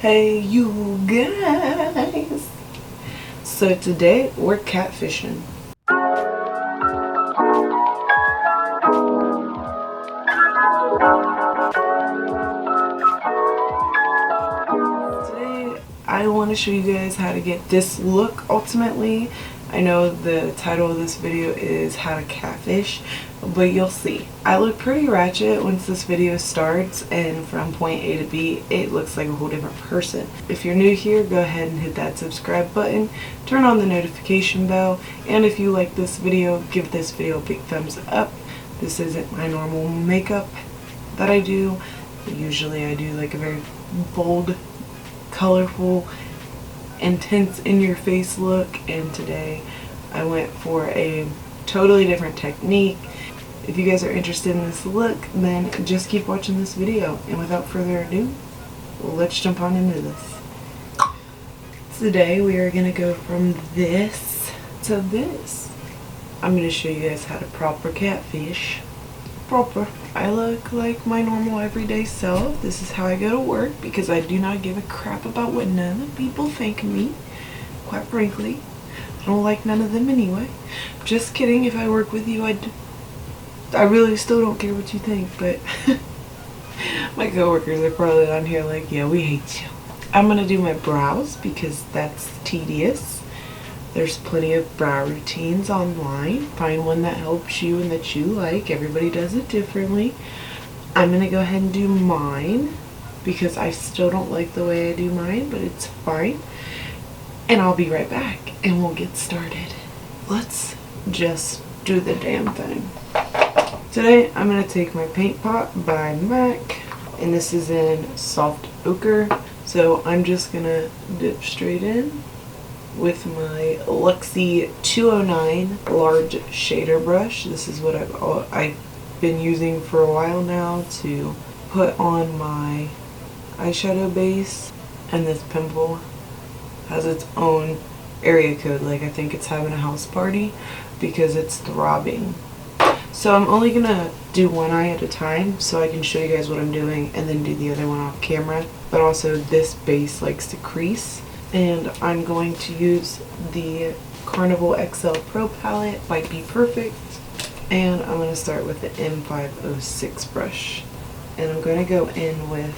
Hey you guys! So today we're catfishing. Today I want to show you guys how to get this look ultimately. I know the title of this video is how to catfish, but you'll see. I look pretty ratchet once this video starts, and from point A to B it looks like a whole different person. If you're new here, go ahead and hit that subscribe button, turn on the notification bell, and if you like this video, give this video a big thumbs up. This isn't my normal makeup that I do. Usually I do like a very bold, colorful, intense in your face look, and today I went for a totally different technique. If you guys are interested in this look, then just keep watching this video, and without further ado, let's jump on into this. Today we are going to go from this to this. I'm going to show you guys how to proper catfish. Proper. I look like my normal everyday self. This is how I go to work because I do not give a crap about what none of the people think of me. Quite frankly, I don't like none of them anyway. Just kidding. If I work with you, I really still don't care what you think, but my coworkers are probably on here like, yeah, we hate you. I'm gonna do my brows because that's tedious. There's plenty of brow routines online. Find one that helps you and that you like. Everybody does it differently. I'm going to go ahead and do mine because I still don't like the way I do mine, but it's fine. And I'll be right back and we'll get started. Let's just do the damn thing. Today I'm going to take my paint pot by MAC, and this is in soft ochre. So I'm just going to dip straight in with my Luxie 209 large shader brush. This is what I've been using for a while now to put on my eyeshadow base. And this pimple has its own area code, like I think it's having a house party because it's throbbing. So I'm only gonna do one eye at a time so I can show you guys what I'm doing and then do the other one off camera. But also this base likes to crease, and I'm going to use the Carnival XL Pro palette by Be Perfect, and I'm going to start with the M506 brush, and I'm going to go in with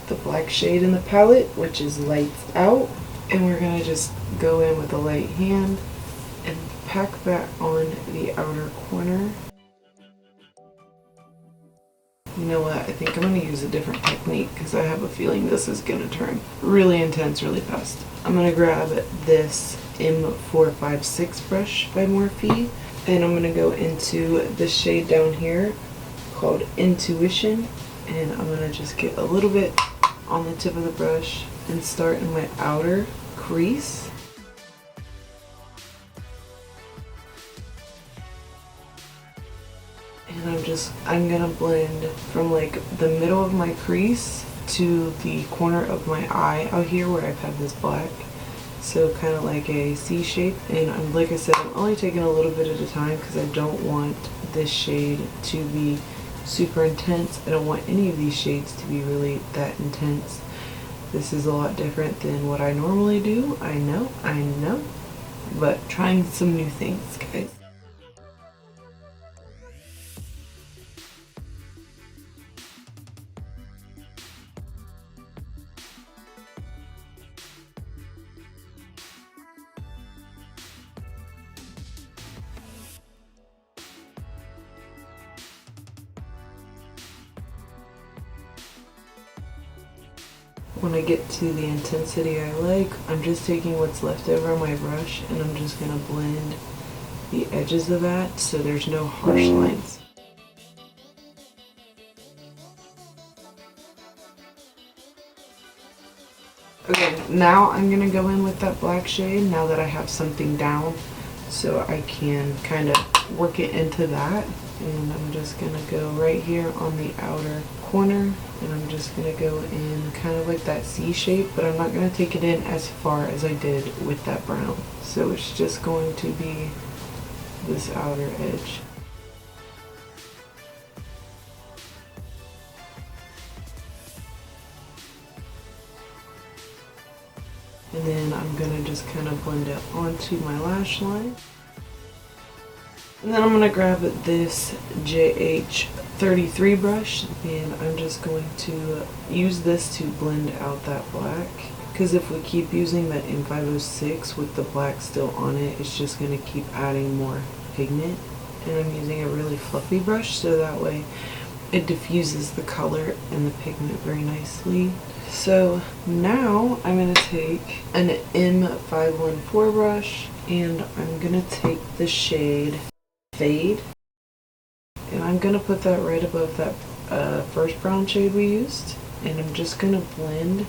the black shade in the palette, which is Lights Out, and we're going to just go in with a light hand and pack that on the outer corner. You know what, I think I'm going to use a different technique because I have a feeling this is going to turn really intense really fast. I'm going to grab this M456 brush by Morphe, and I'm going to go into the shade down here called Intuition, and I'm going to just get a little bit on the tip of the brush and start in my outer crease. And I'm gonna blend from like the middle of my crease to the corner of my eye out here where I've had this black. So kind of like a C shape. And like I said, I'm only taking a little bit at a time because I don't want this shade to be super intense. I don't want any of these shades to be really that intense. This is a lot different than what I normally do. I know. But trying some new things, guys. When I get to the intensity I like, I'm just taking what's left over on my brush and I'm just going to blend the edges of that so there's no harsh lines. Okay, now I'm going to go in with that black shade now that I have something down so I can kind of work it into that. And I'm just going to go right here on the outer corner, and I'm just going to go in kind of like that C shape, but I'm not going to take it in as far as I did with that brown. So it's just going to be this outer edge. And then I'm gonna just kind of blend it onto my lash line. And then I'm gonna grab this JH33 brush, and I'm just going to use this to blend out that black. Because if we keep using the M506 with the black still on it, it's just gonna keep adding more pigment. And I'm using a really fluffy brush so that way it diffuses the color and the pigment very nicely. So now I'm going to take an M514 brush, and I'm going to take the shade Fade, and I'm going to put that right above that first brown shade we used, and I'm just going to blend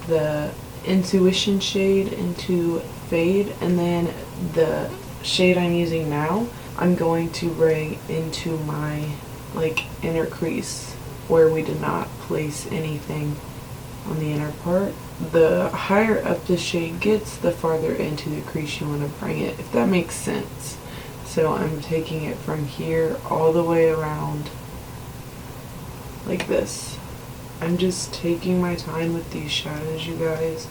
the Intuition shade into Fade, and then the shade I'm using now I'm going to bring into my inner crease where we did not place anything on the inner part. The higher up the shade gets, the farther into the crease you want to bring it, if that makes sense. So I'm taking it from here all the way around like this. I'm just taking my time with these shadows, you guys.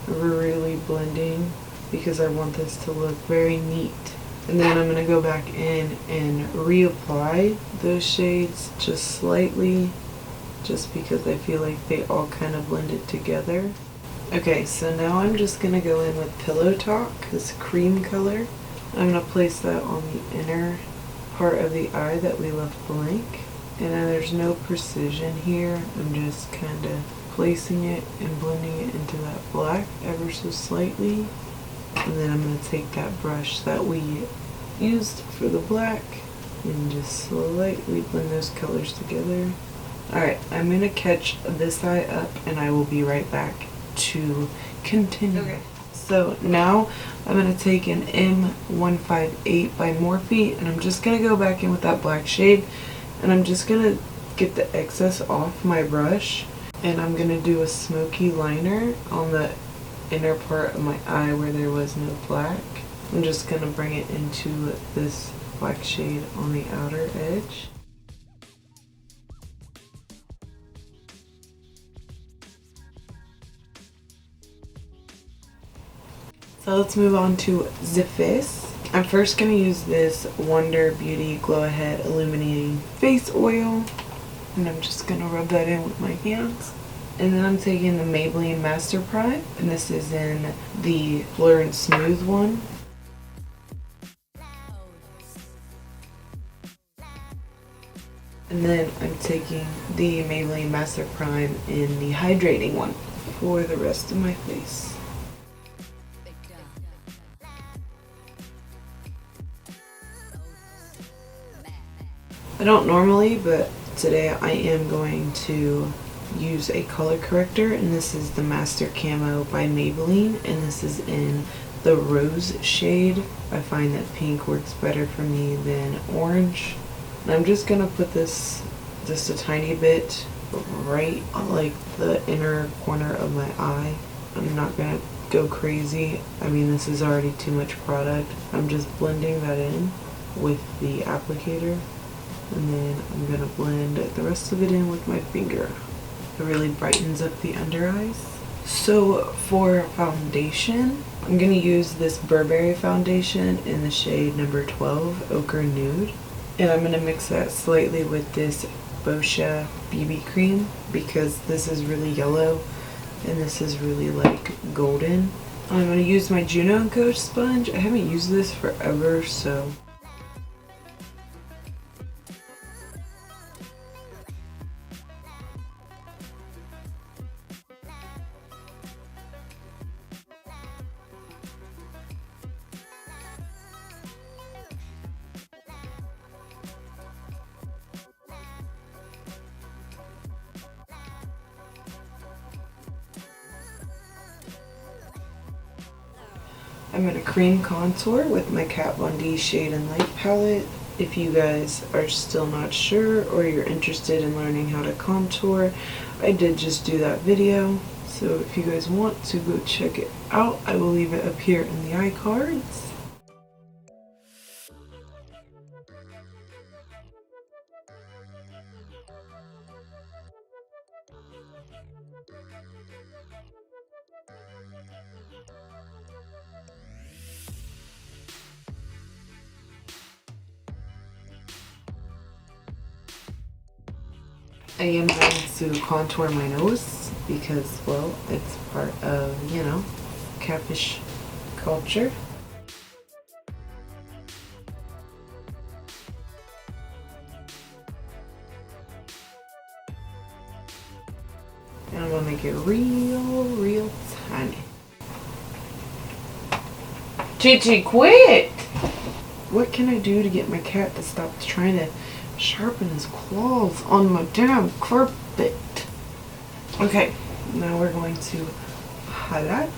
We're really blending because I want this to look very neat. And then I'm going to go back in and reapply those shades just slightly, just because I feel like they all kind of blended together. Okay, so now I'm just going to go in with Pillow Talk, this cream color. I'm going to place that on the inner part of the eye that we left blank. And then there's no precision here. I'm just kind of placing it and blending it into that black ever so slightly. And then I'm going to take that brush that we used for the black and just slightly blend those colors together. Alright, I'm going to catch this eye up and I will be right back to continue. Okay. So now I'm going to take an M158 by Morphe, and I'm just going to go back in with that black shade, and I'm just going to get the excess off my brush, and I'm going to do a smoky liner on the inner part of my eye where there was no black. I'm just going to bring it into this black shade on the outer edge. So let's move on to the face. I'm first going to use this Wonder Beauty Glow Ahead Illuminating Face Oil, and I'm just going to rub that in with my hands. And then I'm taking the Maybelline Master Prime, and this is in the Blur and Smooth one. And then I'm taking the Maybelline Master Prime in the hydrating one for the rest of my face. I don't normally, but today I am going to use a color corrector, and this is the Master Camo by Maybelline, and this is in the rose shade. I find that pink works better for me than orange. And I'm just gonna put this just a tiny bit right on the inner corner of my eye. I'm not gonna go crazy. I mean, this is already too much product. I'm just blending that in with the applicator, and then I'm gonna blend the rest of it in with my finger. It really brightens up the under eyes. So for foundation, I'm gonna use this Burberry foundation in the shade number 12, Ochre Nude. And I'm gonna mix that slightly with this Boscia BB cream because this is really yellow and this is really golden. I'm gonna use my Juno & Coach sponge. I haven't used this forever, so I'm going to cream contour with my Kat Von D Shade and Light palette. If you guys are still not sure or you're interested in learning how to contour, I did just do that video. So if you guys want to go check it out, I will leave it up here in the iCards. I am going to contour my nose because, well, it's part of, you know, catfish culture. And I'm gonna make it real tiny. Chi-Chi, quit! What can I do to get my cat to stop trying to sharpen his claws on my damn carpet? Okay, now we're going to highlight.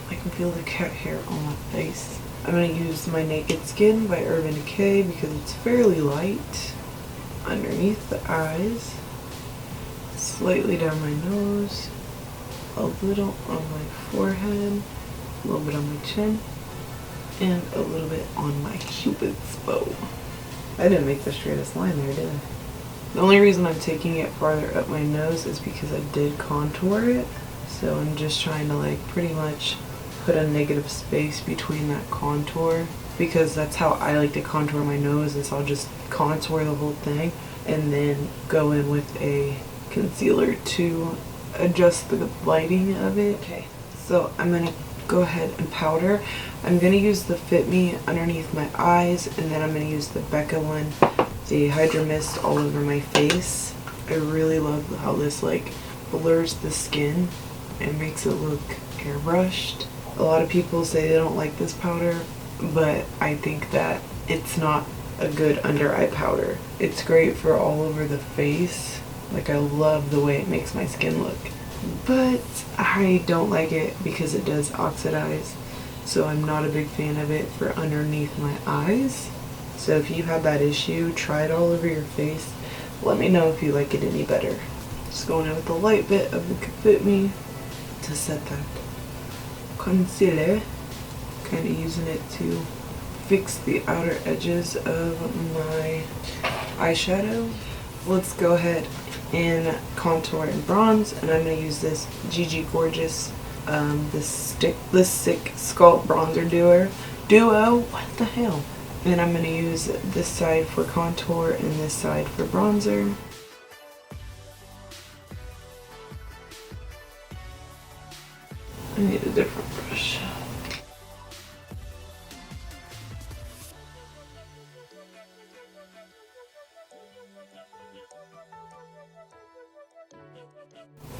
I can feel the cat hair on my face. I'm going to use my Naked Skin by Urban Decay because it's fairly light. Underneath the eyes, slightly down my nose, a little on my forehead, a little bit on my chin, and a little bit on my Cupid's bow. I didn't make the straightest line there, did I? The only reason I'm taking it farther up my nose is because I did contour it. So I'm just trying to like pretty much put a negative space between that contour, because that's how I like to contour my nose, is I'll just contour the whole thing and then go in with a concealer to adjust the lighting of it. Okay, so I'm gonna go ahead and powder. I'm gonna use the Fit Me underneath my eyes, and then I'm gonna use the Becca one, the Hydra Mist, all over my face. I really love how this like blurs the skin and makes it look airbrushed. A lot of people say they don't like this powder, but I think that it's not a good under eye powder. It's great for all over the face. Like, I love the way it makes my skin look, but I don't like it because it does oxidize. So I'm not a big fan of it for underneath my eyes. So if you have that issue, try it all over your face. Let me know if you like it any better. Just going in with a light bit of the Fit Me to set that concealer. Kind of using it to fix the outer edges of my eyeshadow. Let's go ahead and contour and bronze, and I'm going to use this Gigi Gorgeous this Stick Sculpt Bronzer Duo. What the hell? And I'm going to use this side for contour and this side for bronzer. I need a different brush.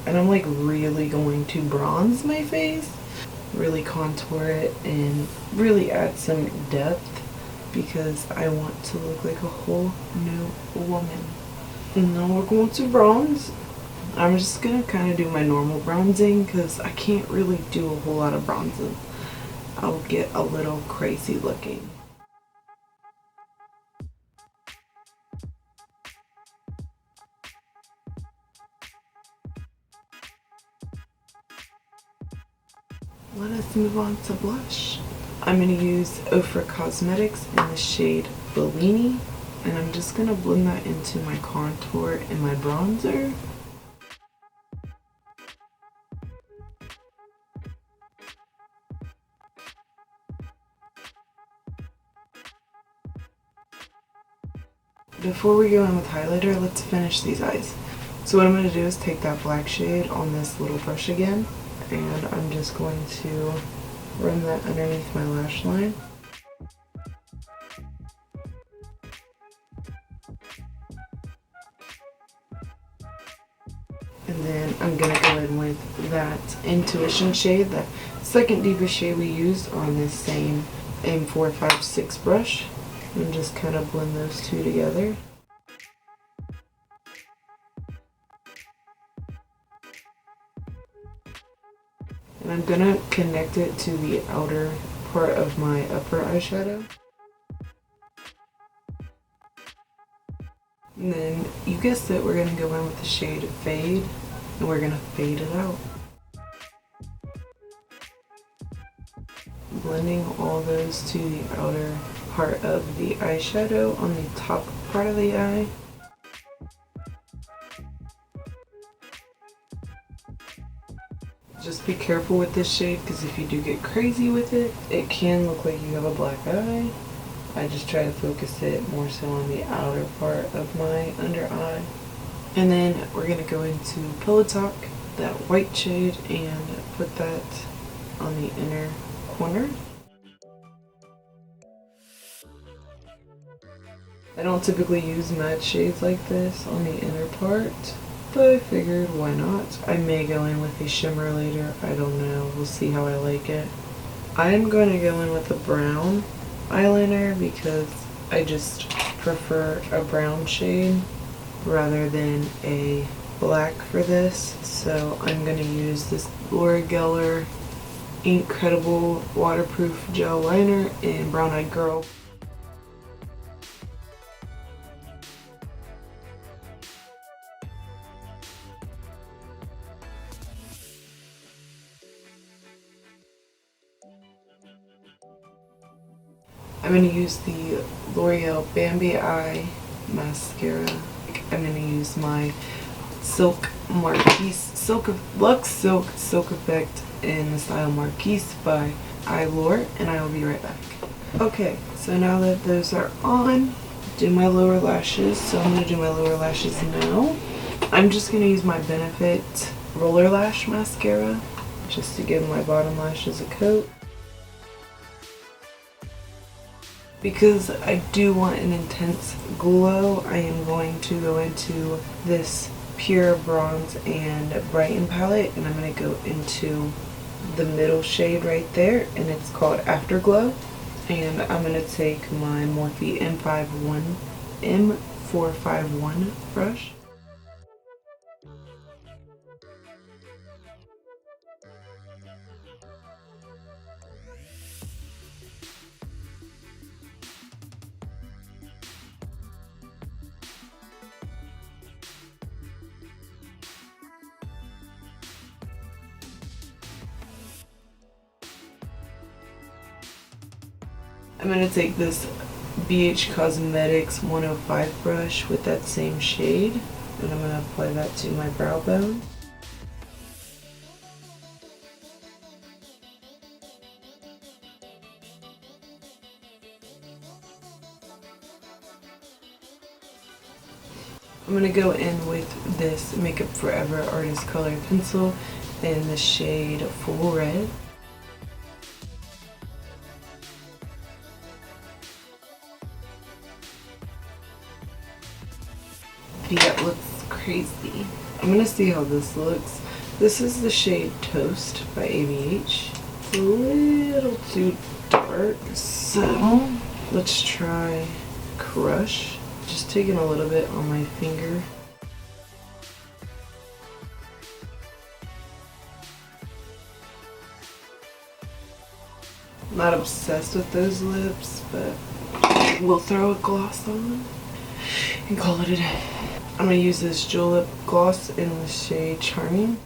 And I'm like really going to bronze my face, really contour it, and really add some depth because I want to look like a whole new woman. And now we're going to bronze. I'm just gonna kind of do my normal bronzing because I can't really do a whole lot of bronzing. I'll get a little crazy looking. Let us move on to blush. I'm going to use Ofra Cosmetics in the shade Bellini, and I'm just going to blend that into my contour and my bronzer. Before we go in with highlighter, let's finish these eyes. So what I'm going to do is take that black shade on this little brush again, and I'm just going to run that underneath my lash line. And then I'm going to go in with that Intuition shade, that second deepest shade we used on this same M456 brush, and just kind of blend those two together. And I'm going to connect it to the outer part of my upper eyeshadow. And then, you guessed it, we're going to go in with the shade Fade, and we're going to fade it out. Blending all those to the outer part of the eyeshadow on the top part of the eye. Just be careful with this shade because if you do get crazy with it, it can look like you have a black eye. I just try to focus it more so on the outer part of my under eye. And then we're going to go into Pillow Talk, that white shade, and put that on the inner corner. I don't typically use matte shades like this on the inner part, but I figured why not. I may go in with a shimmer later, I don't know, we'll see how I like it. I'm going to go in with a brown eyeliner because I just prefer a brown shade rather than a black for this. So I'm going to use this Laura Geller Incredible Waterproof Gel Liner in Brown Eyed Girl. I'm going to use the L'Oreal Bambi Eye Mascara. I'm going to use my Silk Marquise, Luxe Silk Effect in the style Marquise by Eyelure, and I will be right back. Okay, so now that those are on, do my lower lashes. So I'm going to do my lower lashes now. I'm just going to use my Benefit Roller Lash Mascara just to give my bottom lashes a coat. Because I do want an intense glow, I am going to go into this Pure Bronze and Brighten palette, and I'm going to go into the middle shade right there, and it's called Afterglow. And I'm going to take my Morphe M451 brush. I'm going to take this BH Cosmetics 105 brush with that same shade, and I'm going to apply that to my brow bone. I'm going to go in with this Makeup Forever Artist Color Pencil in the shade Full Red. Yeah, it looks crazy. I'm gonna see how this looks. This is the shade Toast by ABH. It's a little too dark, so let's try Crush. Just taking a little bit on my finger. Not obsessed with those lips, but we'll throw a gloss on and call it a day. I'm going to use this Julep gloss in the shade Charming.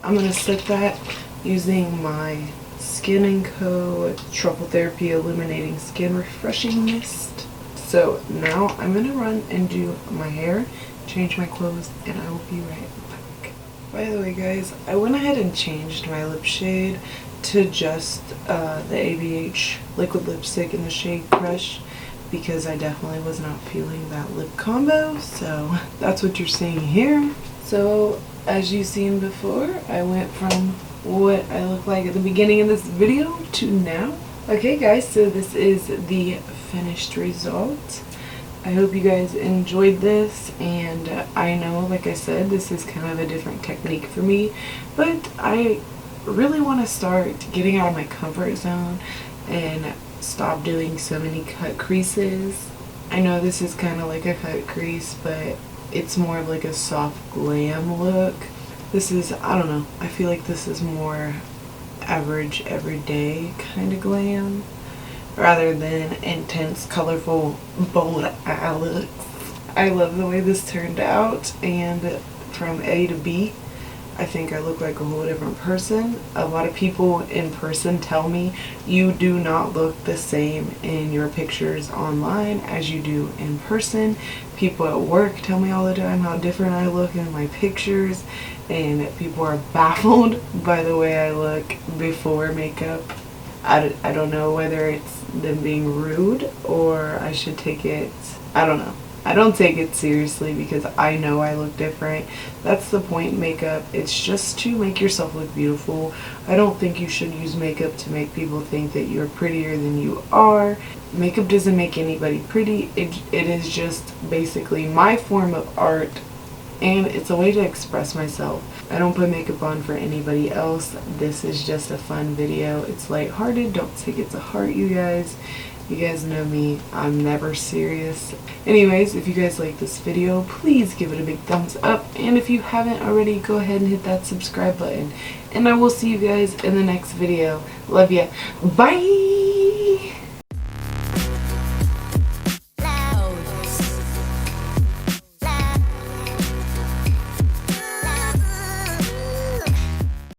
I'm going to set that using my Skin & Co. Truffle Therapy Illuminating Skin Refreshing Mist. So now I'm going to run and do my hair, change my clothes, and I will be right back. By the way guys, I went ahead and changed my lip shade to just the ABH liquid lipstick in the shade Crush, because I definitely was not feeling that lip combo, so that's what you're seeing here. So as you've seen before, I went from what I look like at the beginning of this video to now. Okay guys, so this is the finished result. I hope you guys enjoyed this, and I know, like I said, this is kind of a different technique for me, but I really want to start getting out of my comfort zone and stop doing so many cut creases. I know this is kind of like a cut crease, but it's more of like a soft glam look. This is, I don't know, I feel like this is more average everyday kind of glam rather than intense, colorful, bold eye looks. I love the way this turned out, and from A to B, I think I look like a whole different person. A lot of people in person tell me you do not look the same in your pictures online as you do in person. People at work tell me all the time how different I look in my pictures, and people are baffled by the way I look before makeup. I don't know whether it's them being rude or I should take it, I don't know. I don't take it seriously because I know I look different. That's the point in makeup. It's just to make yourself look beautiful. I don't think you should use makeup to make people think that you're prettier than you are. Makeup doesn't make anybody pretty. It is just basically my form of art, and it's a way to express myself. I don't put makeup on for anybody else. This is just a fun video. It's lighthearted. Don't take it to heart, you guys. You guys know me. I'm never serious. Anyways, if you guys like this video, please give it a big thumbs up. And if you haven't already, go ahead and hit that subscribe button. And I will see you guys in the next video. Love ya. Bye!